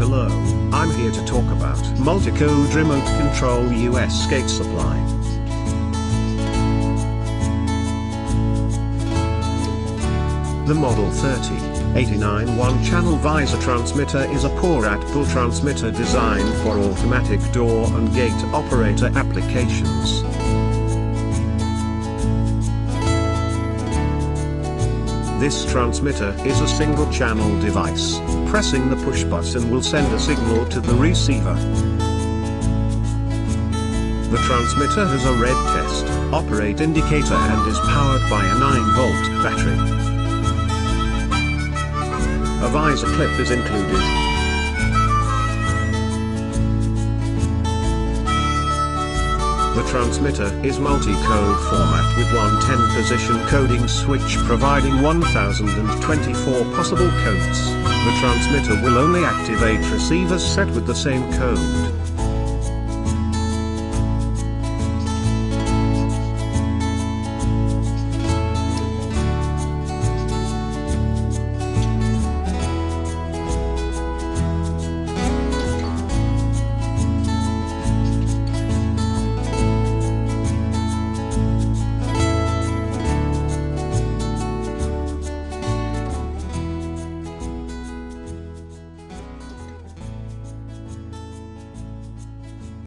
Hello, I'm here to talk about Multicode Remote Control US Gate Supply. The Model 3089 one-channel Visor Transmitter is a poratble transmitter designed for automatic door and gate operator applications. This transmitter is a single-channel device. Pressing the push button will send a signal to the receiver. The transmitter has a red test operate indicator and is powered by a 9-volt battery. A visor clip is included. The transmitter is multi-code format with one 10-position coding switch providing 1024 possible codes. The transmitter will only activate receivers set with the same code.